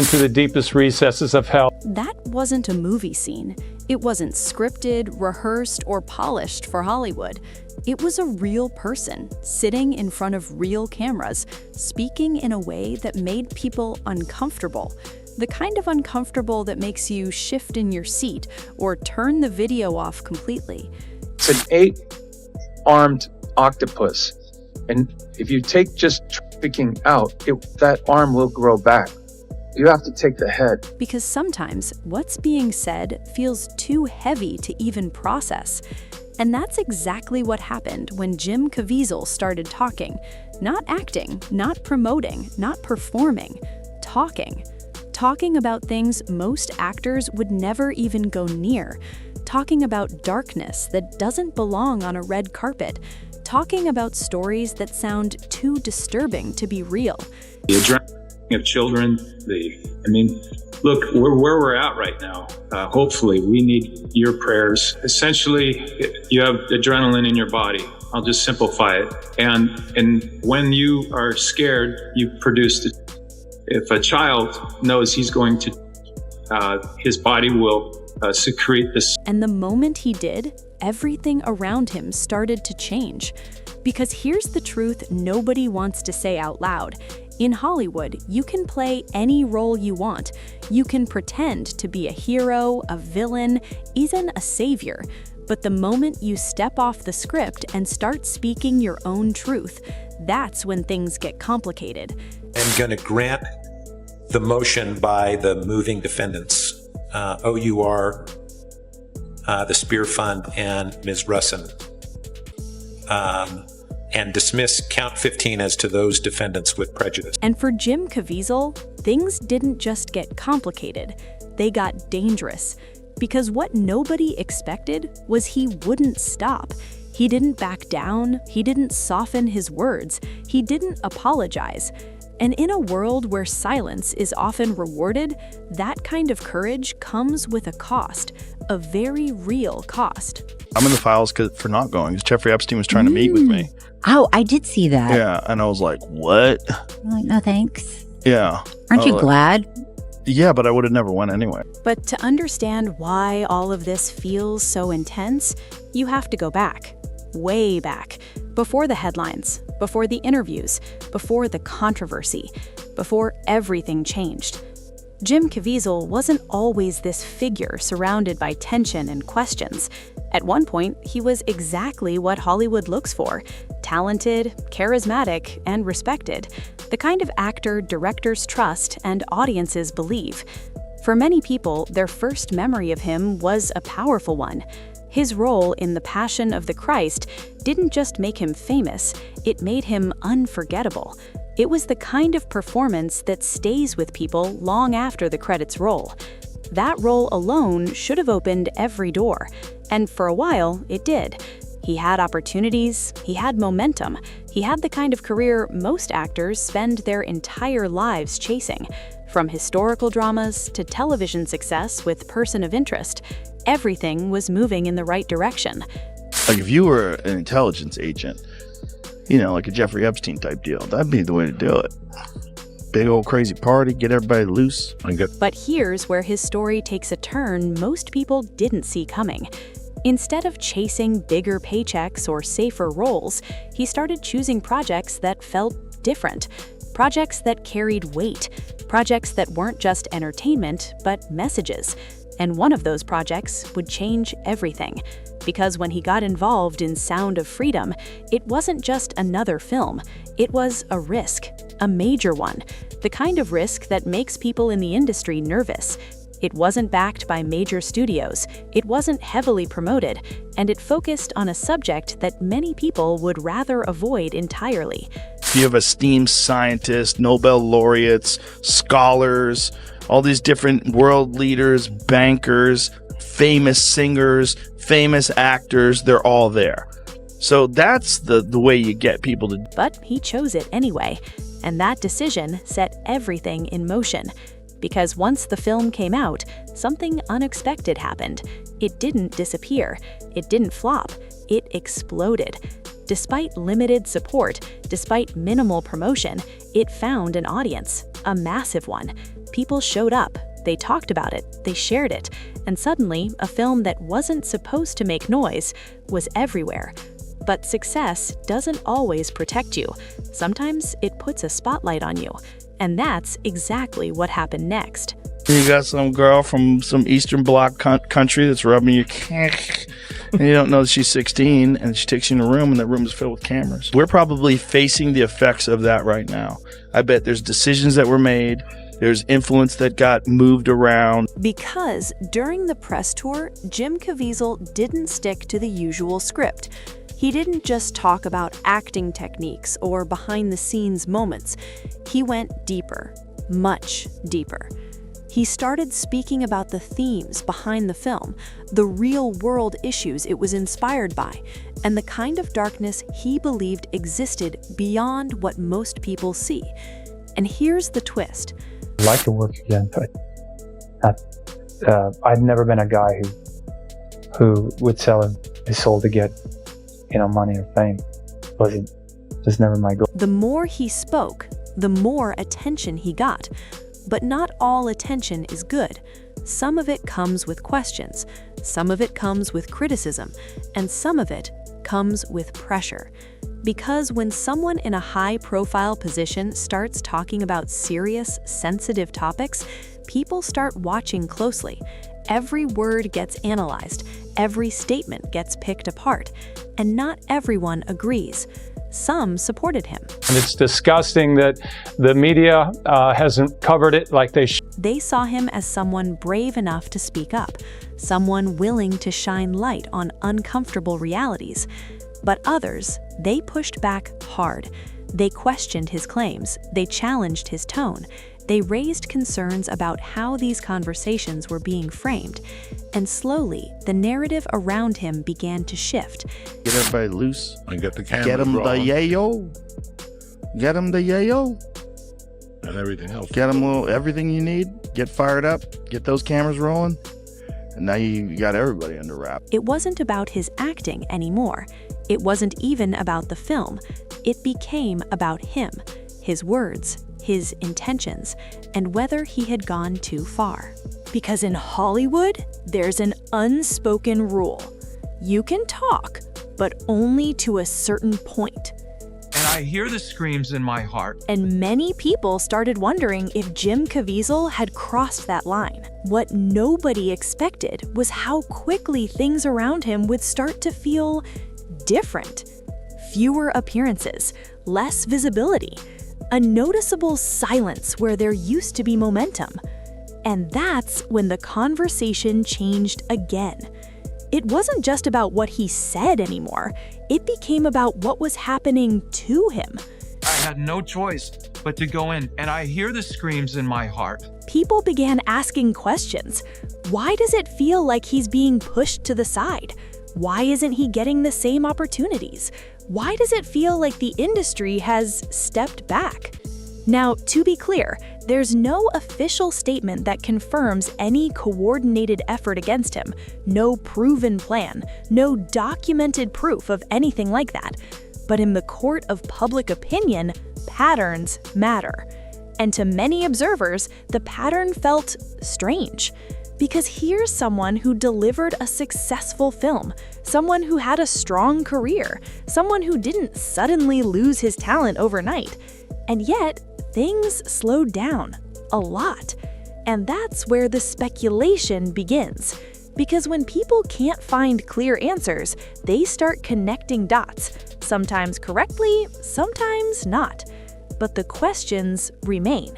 into the deepest recesses of hell. That wasn't a movie scene. It wasn't scripted, rehearsed, or polished for Hollywood. It was a real person, sitting in front of real cameras, speaking in a way that made people uncomfortable. The kind of uncomfortable that makes you shift in your seat or turn the video off completely. It's an 8-armed octopus. And if you take just trafficking out, that arm will grow back. You have to take the head. Because sometimes what's being said feels too heavy to even process. And that's exactly what happened when Jim Caviezel started talking. Not acting, not promoting, not performing. Talking. Talking about things most actors would never even go near. Talking about darkness that doesn't belong on a red carpet. Talking about stories that sound too disturbing to be real. The adrenaline of children, look, where we're at right now, hopefully we need your prayers. Essentially, you have adrenaline in your body. I'll just simplify it. And when you are scared, you produce it. If a child knows he's going to, his body will secrete this. And the moment he did, everything around him started to change. Because here's the truth nobody wants to say out loud. In Hollywood, you can play any role you want. You can pretend to be a hero, a villain, even a savior. But the moment you step off the script and start speaking your own truth, that's when things get complicated. I'm going to grant the motion by the moving defendants, OUR, the Spear Fund, and Ms. Russin, and dismiss count 15 as to those defendants with prejudice. And for Jim Caviezel, things didn't just get complicated, they got dangerous. Because what nobody expected was he wouldn't stop. He didn't back down, he didn't soften his words, he didn't apologize. And in a world where silence is often rewarded, that kind of courage comes with a cost, a very real cost. I'm in the files for not going, because Jeffrey Epstein was trying to meet with me. Oh, I did see that. Yeah, and I was like, what? I'm like, no thanks. Yeah. Aren't you glad? Yeah, but I would have never went anyway. But to understand why all of this feels so intense, you have to go back, way back, before the headlines, before the interviews, before the controversy, before everything changed. Jim Caviezel wasn't always this figure surrounded by tension and questions. At one point, he was exactly what Hollywood looks for: talented, charismatic, and respected. The kind of actor directors trust and audiences believe. For many people, their first memory of him was a powerful one. His role in The Passion of the Christ didn't just make him famous, it made him unforgettable. It was the kind of performance that stays with people long after the credits roll. That role alone should have opened every door, and for a while, it did. He had opportunities, he had momentum, he had the kind of career most actors spend their entire lives chasing. From historical dramas to television success with Person of Interest, everything was moving in the right direction. Like if you were an intelligence agent, like a Jeffrey Epstein type deal, that'd be the way to do it. Big old crazy party, get everybody loose. But here's where his story takes a turn most people didn't see coming. Instead of chasing bigger paychecks or safer roles, he started choosing projects that felt different. Projects that carried weight. Projects that weren't just entertainment, but messages. And one of those projects would change everything. Because when he got involved in Sound of Freedom, it wasn't just another film. It was a risk, a major one. The kind of risk that makes people in the industry nervous. It wasn't backed by major studios, it wasn't heavily promoted, and it focused on a subject that many people would rather avoid entirely. You have esteemed scientists, Nobel laureates, scholars, all these different world leaders, bankers, famous singers, famous actors, they're all there. So that's the way you get people to... But he chose it anyway, and that decision set everything in motion. Because once the film came out, something unexpected happened. It didn't disappear. It didn't flop. It exploded. Despite limited support, despite minimal promotion, it found an audience, a massive one. People showed up, they talked about it, they shared it, and suddenly, a film that wasn't supposed to make noise was everywhere. But success doesn't always protect you. Sometimes it puts a spotlight on you. And that's exactly what happened next. You got some girl from some Eastern Bloc country that's rubbing you, and you don't know that she's 16, and she takes you in a room, and that room is filled with cameras. We're probably facing the effects of that right now. I bet there's decisions that were made. There's influence that got moved around. Because during the press tour, Jim Caviezel didn't stick to the usual script. He didn't just talk about acting techniques or behind-the-scenes moments. He went deeper, much deeper. He started speaking about the themes behind the film, the real-world issues it was inspired by, and the kind of darkness he believed existed beyond what most people see. And here's the twist. I'd like to work again, but I'd never been a guy who would sell his soul to get, money or fame. Wasn't just never my goal. The more he spoke, the more attention he got. But not all attention is good. Some of it comes with questions, some of it comes with criticism, and some of it comes with pressure. Because when someone in a high-profile position starts talking about serious, sensitive topics, people start watching closely. Every word gets analyzed, every statement gets picked apart, and not everyone agrees. Some supported him. And it's disgusting that the media hasn't covered it like they should. They saw him as someone brave enough to speak up, someone willing to shine light on uncomfortable realities. But others, they pushed back hard. They questioned his claims, they challenged his tone, they raised concerns about how these conversations were being framed. And slowly, the narrative around him began to shift. Get everybody loose. And get the cameras Get him the rolling. yayo. Get him the yayo. And everything else. Get him everything you need. Get fired up. Get those cameras rolling. And now you got everybody under wrap. It wasn't about his acting anymore. It wasn't even about the film. It became about him, his words, his intentions, and whether he had gone too far. Because in Hollywood, there's an unspoken rule. You can talk, but only to a certain point. And I hear the screams in my heart. And many people started wondering if Jim Caviezel had crossed that line. What nobody expected was how quickly things around him would start to feel different. Fewer appearances, less visibility, a noticeable silence where there used to be momentum. And that's when the conversation changed again. It wasn't just about what he said anymore. It became about what was happening to him. I had no choice but to go in, and I hear the screams in my heart. People began asking questions. Why does it feel like he's being pushed to the side? Why isn't he getting the same opportunities? Why does it feel like the industry has stepped back? Now, to be clear, there's no official statement that confirms any coordinated effort against him, no proven plan, no documented proof of anything like that. But in the court of public opinion, patterns matter. And to many observers, the pattern felt strange. Because here's someone who delivered a successful film, someone who had a strong career, someone who didn't suddenly lose his talent overnight. And yet, things slowed down a lot. And that's where the speculation begins. Because when people can't find clear answers, they start connecting dots, sometimes correctly, sometimes not. But the questions remain.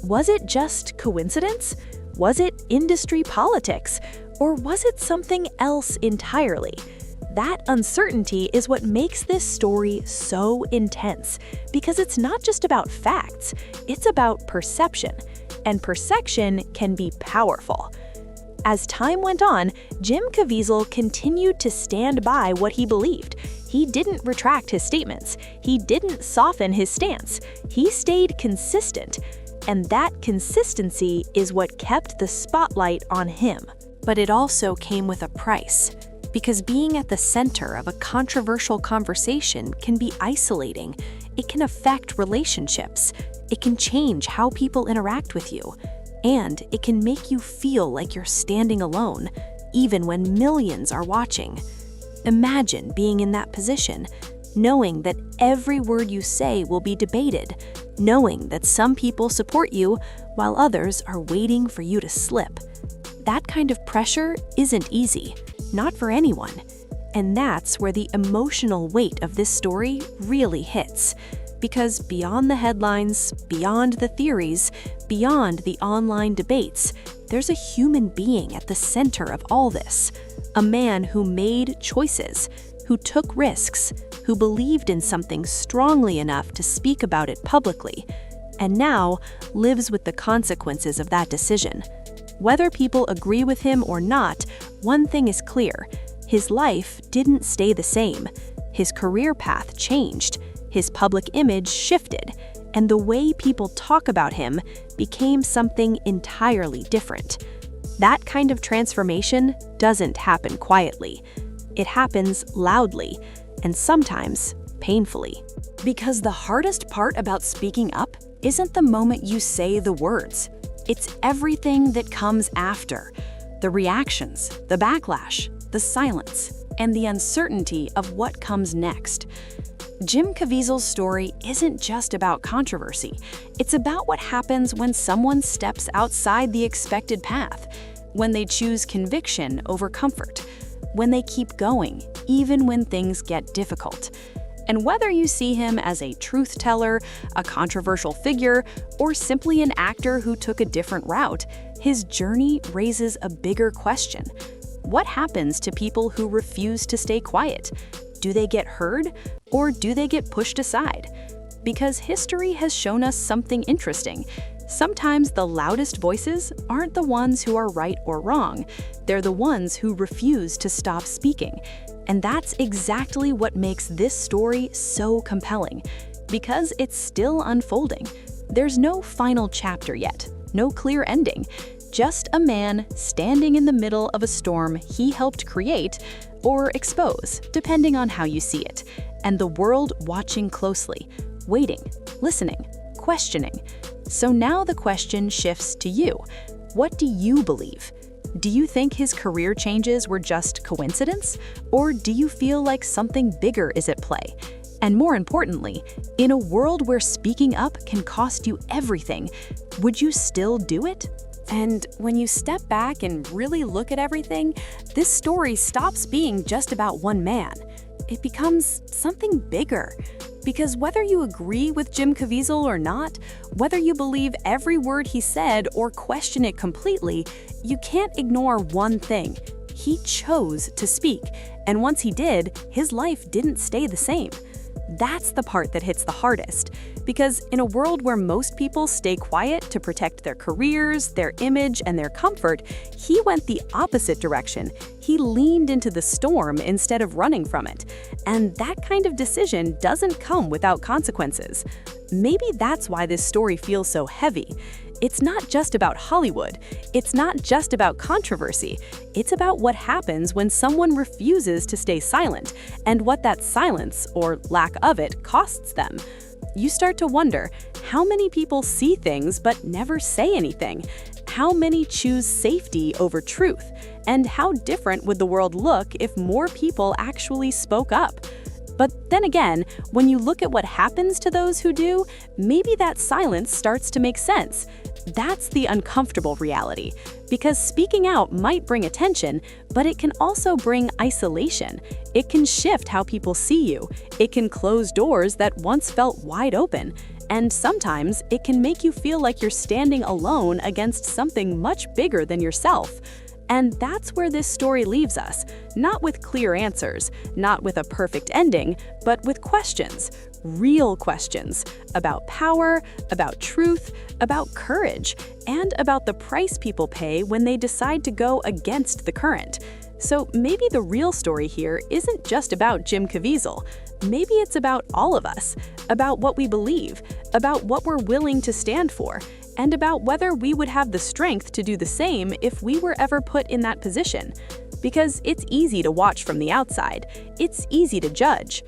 Was it just coincidence? Was it industry politics? Or was it something else entirely? That uncertainty is what makes this story so intense, because it's not just about facts, it's about perception, and perception can be powerful. As time went on, Jim Caviezel continued to stand by what he believed. He didn't retract his statements. He didn't soften his stance. He stayed consistent. And that consistency is what kept the spotlight on him. But it also came with a price. Because being at the center of a controversial conversation can be isolating. It can affect relationships. It can change how people interact with you. And it can make you feel like you're standing alone, even when millions are watching. Imagine being in that position, knowing that every word you say will be debated, knowing that some people support you while others are waiting for you to slip. That kind of pressure isn't easy, not for anyone. And that's where the emotional weight of this story really hits. Because beyond the headlines, beyond the theories, beyond the online debates, there's a human being at the center of all this. A man who made choices, who took risks, who believed in something strongly enough to speak about it publicly, and now lives with the consequences of that decision. Whether people agree with him or not, one thing is clear: his life didn't stay the same. His career path changed, his public image shifted, and the way people talk about him became something entirely different. That kind of transformation doesn't happen quietly. It happens loudly, and sometimes painfully. Because the hardest part about speaking up isn't the moment you say the words. It's everything that comes after. The reactions, the backlash, the silence, and the uncertainty of what comes next. Jim Caviezel's story isn't just about controversy. It's about what happens when someone steps outside the expected path, when they choose conviction over comfort, when they keep going, even when things get difficult. And whether you see him as a truth teller, a controversial figure, or simply an actor who took a different route, his journey raises a bigger question. What happens to people who refuse to stay quiet? Do they get heard, or do they get pushed aside? Because history has shown us something interesting. Sometimes the loudest voices aren't the ones who are right or wrong. They're the ones who refuse to stop speaking. And that's exactly what makes this story so compelling, because it's still unfolding. There's no final chapter yet, no clear ending, just a man standing in the middle of a storm he helped create or expose, depending on how you see it, and the world watching closely, waiting, listening, questioning. So now the question shifts to you. What do you believe? Do you think his career changes were just coincidence? Or do you feel like something bigger is at play? And more importantly, in a world where speaking up can cost you everything, would you still do it? And when you step back and really look at everything, this story stops being just about one man. It becomes something bigger. Because whether you agree with Jim Caviezel or not, whether you believe every word he said or question it completely, you can't ignore one thing. He chose to speak, and once he did, his life didn't stay the same. That's the part that hits the hardest, because in a world where most people stay quiet to protect their careers, their image, and their comfort, he went the opposite direction. He leaned into the storm instead of running from it. And that kind of decision doesn't come without consequences. Maybe that's why this story feels so heavy. It's not just about Hollywood. It's not just about controversy. It's about what happens when someone refuses to stay silent, and what that silence, or lack of it, costs them. You start to wonder, how many people see things but never say anything? How many choose safety over truth? And how different would the world look if more people actually spoke up? But then again, when you look at what happens to those who do, maybe that silence starts to make sense. That's the uncomfortable reality, because speaking out might bring attention, but it can also bring isolation. It can shift how people see you. It can close doors that once felt wide open. And sometimes it can make you feel like you're standing alone against something much bigger than yourself. And that's where this story leaves us, not with clear answers, not with a perfect ending, but with questions, real questions about power, about truth, about courage, and about the price people pay when they decide to go against the current. So maybe the real story here isn't just about Jim Caviezel. Maybe it's about all of us, about what we believe, about what we're willing to stand for, and about whether we would have the strength to do the same if we were ever put in that position. Because it's easy to watch from the outside. It's easy to judge.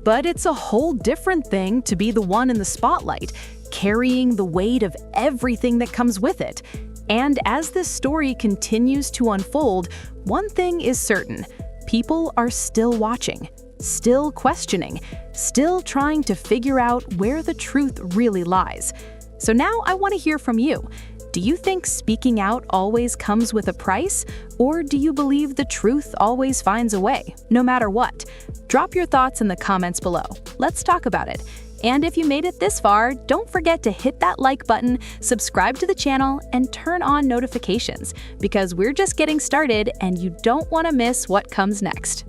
But it's a whole different thing to be the one in the spotlight, carrying the weight of everything that comes with it. And as this story continues to unfold, one thing is certain: people are still watching, still questioning, still trying to figure out where the truth really lies. So now I want to hear from you. Do you think speaking out always comes with a price? Or do you believe the truth always finds a way, no matter what? Drop your thoughts in the comments below. Let's talk about it. And if you made it this far, don't forget to hit that like button, subscribe to the channel, and turn on notifications, because we're just getting started and you don't want to miss what comes next.